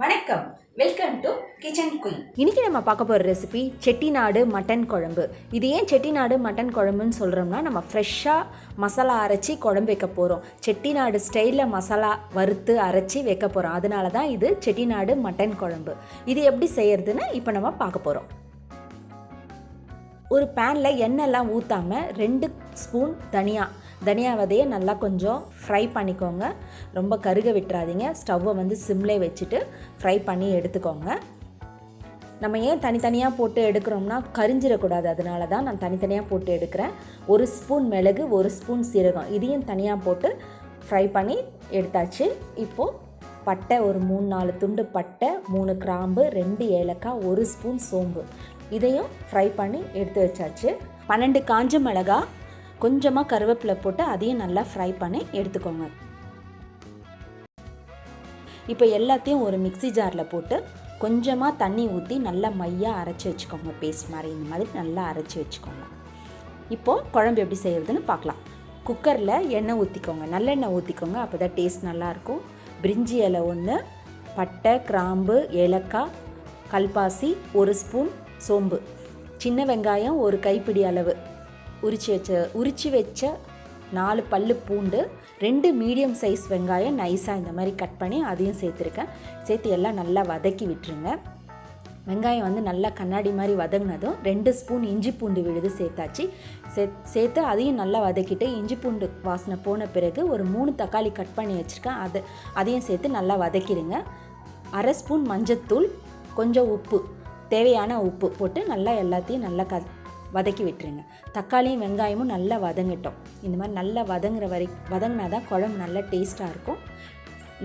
வணக்கம், welcome to kitchen queen. இன்றைக்கி நம்ம பார்க்க போகிற ரெசிபி செட்டிநாடு மட்டன் குழம்பு. இது ஏன் செட்டிநாடு மட்டன் குழம்புன்னு சொல்கிறோம்னா, நம்ம ஃப்ரெஷ்ஷாக மசாலா அரைச்சி குழம்பு வைக்க போகிறோம். செட்டிநாடு ஸ்டைலில் மசாலா வறுத்து அரைச்சி வைக்க போகிறோம். அதனால தான் இது செட்டிநாடு மட்டன் குழம்பு. இது எப்படி செய்யறதுன்னு இப்போ நம்ம பார்க்க போகிறோம். ஒரு பேனில் எண்ணெய்லாம் ஊற்றாமல் 2 ஸ்பூன் தனியா விதையை நல்லா கொஞ்சம் ஃப்ரை பண்ணிக்கோங்க. ரொம்ப கருக விட்டுறாதீங்க. ஸ்டவ்வை சிம்லே வச்சுட்டு ஃப்ரை பண்ணி எடுத்துக்கோங்க. நம்ம ஏன் தனித்தனியாக போட்டு எடுக்கிறோம்னா கரிஞ்சிடக்கூடாது. அதனால தான் நான் தனித்தனியாக போட்டு எடுக்கிறேன். 1 ஸ்பூன் மிளகு, 1 ஸ்பூன் சீரகம், இதையும் தனியாக போட்டு ஃப்ரை பண்ணி எடுத்தாச்சு. இப்போது பட்டை ஒரு 3-4 துண்டு பட்டை, 3 கிராம்பு, 2 ஏலக்காய், 1 ஸ்பூன் சோம்பு, இதையும் ஃப்ரை பண்ணி எடுத்து வச்சாச்சு. 12 காஞ்ச மிளகா, கொஞ்சமாக கருவேப்பிலை போட்டு அதையும் நல்லா ஃப்ரை பண்ணி எடுத்துக்கோங்க. இப்போ எல்லாத்தையும் ஒரு மிக்ஸி ஜாரில் போட்டு கொஞ்சமாக தண்ணி ஊற்றி நல்லா மையாக அரைச்சி வச்சுக்கோங்க. பேஸ்ட் மாதிரி இந்த மாதிரி நல்லா அரைச்சி வச்சுக்கோங்க. இப்போது குழம்பு எப்படி செய்கிறதுன்னு பார்க்கலாம். குக்கரில் எண்ணெய் ஊற்றிக்கோங்க, நல்லெண்ணெய் ஊற்றிக்கோங்க. அப்போ தான் டேஸ்ட் நல்லாயிருக்கும். பிரிஞ்சி இலை 1, பட்டை, கிராம்பு, ஏலக்காய், கல்பாசி, 1 ஸ்பூன் சோம்பு, சின்ன வெங்காயம் 1 கைப்பிடி அளவு, உரிச்சு வச்ச 4 பல்லு பூண்டு, 2 மீடியம் சைஸ் வெங்காயம் நைஸாக இந்த மாதிரி கட் பண்ணி அதையும் சேர்த்துருக்கேன். சேர்த்து எல்லாம் நல்லா வதக்கி விட்டுருங்க. வெங்காயம் நல்லா கண்ணாடி மாதிரி வதங்கினதும் 2 ஸ்பூன் இஞ்சி பூண்டு விழுது சேர்த்தாச்சு. சேர்த்து அதையும் நல்லா வதக்கிட்டு இஞ்சி பூண்டு வாசனை போன பிறகு ஒரு 3 தக்காளி கட் பண்ணி வச்சுருக்கேன். அதையும் சேர்த்து நல்லா வதக்கிடுங்க. 1/2 ஸ்பூன் மஞ்சத்தூள், கொஞ்சம் உப்பு, தேவையான உப்பு போட்டு நல்லா எல்லாத்தையும் நல்லா வதக்கி விட்டுருங்க. தக்காளியும் வெங்காயமும் நல்லா வதங்கட்டும். இந்த மாதிரி நல்லா வதங்கினா தான் குழம்பு நல்லா டேஸ்ட்டாக இருக்கும்.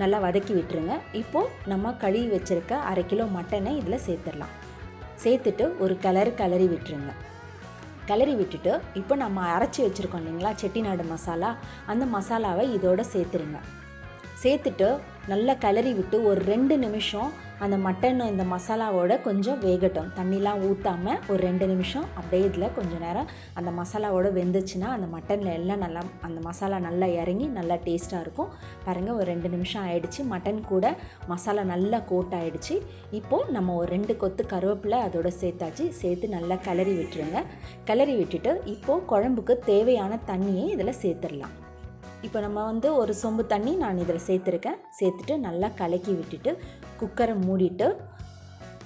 நல்லா வதக்கி விட்டுருங்க. இப்போது நம்ம கழுவி வச்சுருக்க 1/2 கிலோ மட்டனை இதில் சேர்த்துடலாம். சேர்த்துட்டு ஒரு கிளறி விட்டுருங்க. கிளறி விட்டுட்டு இப்போ நம்ம அரைச்சி வச்சுருக்கோம் இல்லைங்களா செட்டிநாடு மசாலா, அந்த மசாலாவை இதோட சேர்த்துருங்க. சேர்த்துட்டு நல்லா கிளறி விட்டு ஒரு 2 நிமிஷம் அந்த மட்டன் இந்த மசாலாவோட கொஞ்சம் வேகட்டும். தண்ணிலாம் ஊற்றாமல் ஒரு 2 நிமிஷம் அப்படியே இதில் கொஞ்சம் நேரம் அந்த மசாலாவோட வெந்துச்சுன்னா அந்த மட்டனில் எல்லாம் நல்லா அந்த மசாலா நல்லா இறங்கி நல்லா டேஸ்ட்டாக இருக்கும். பாருங்கள், ஒரு 2 நிமிஷம் ஆகிடுச்சு. மட்டன் கூட மசாலா நல்லா கோட் ஆகிடுச்சு. இப்போது நம்ம ஒரு 2 கொத்து கருவேப்பிலை அதோட சேர்த்தாச்சு. சேர்த்து நல்லா கிளறி விட்டுருங்க. கிளறி விட்டுட்டு இப்போது குழம்புக்கு தேவையான தண்ணியை இதில் சேர்த்துடலாம். இப்போ நம்ம ஒரு சொம்பு தண்ணி நான் இதில் சேர்த்துருக்கேன். சேர்த்துட்டு நல்லா கலக்கி விட்டுட்டு குக்கரை மூடிட்டு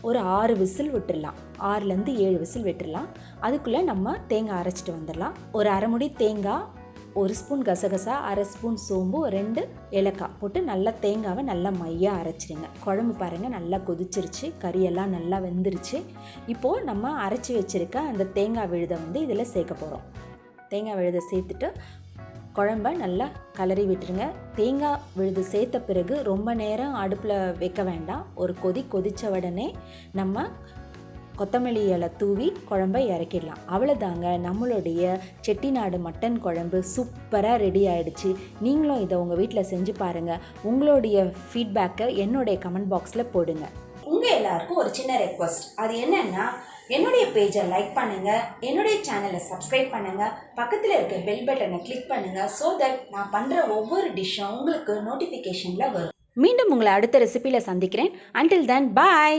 ஒரு 6 விசில் விட்டுடலாம். 6லேருந்து 7 விசில் விட்டுடலாம். அதுக்குள்ளே நம்ம தேங்காய் அரைச்சிட்டு வந்துடலாம். ஒரு அரை முடி தேங்காய், 1 ஸ்பூன் கசகசா, 1/2 ஸ்பூன் சோம்பு, 2 ஏலக்காய் போட்டு நல்லா தேங்காவை நல்லா மையாக அரைச்சிடுங்க. குழம்பு பாருங்கள் நல்லா கொதிச்சிருச்சு, கறியெல்லாம் நல்லா வெந்துருச்சு. இப்போது நம்ம அரைச்சி வச்சுருக்க அந்த தேங்காய் விழுதை இதில் சேர்க்க போகிறோம். தேங்காய் விழுதை சேர்த்துட்டு குழம்ப நல்லா கிளறி விட்டுருங்க. தேங்காய் விழுது சேர்த்த பிறகு ரொம்ப நேரம் அடுப்பில் வைக்க வேண்டாம். ஒரு கொதித்த உடனே நம்ம கொத்தமல்லி இலை தூவி குழம்பை இறக்கிடலாம். அவ்வளோதாங்க, நம்மளுடைய செட்டிநாடு மட்டன் குழம்பு சூப்பராக ரெடி ஆகிடுச்சு. நீங்களும் இதை உங்கள் வீட்டில் செஞ்சு பாருங்கள். உங்களுடைய ஃபீட்பேக்கை என்னுடைய கமெண்ட் பாக்ஸில் போடுங்க. உங்கள் எல்லாருக்கும் ஒரு சின்ன ரெக்வஸ்ட். அது என்னென்னா, என்னுடைய பேஜை லைக் பண்ணுங்கள், என்னுடைய சேனலை சப்ஸ்கிரைப் பண்ணுங்கள், பக்கத்தில் இருக்க பெல் பட்டனை கிளிக் பண்ணுங்கள். ஸோ தட் நான் பண்ணுற ஒவ்வொரு டிஷ்ஷும் உங்களுக்கு நோட்டிஃபிகேஷனில் வரும். மீண்டும் உங்களை அடுத்த ரெசிபியில் சந்திக்கிறேன். Until then, bye.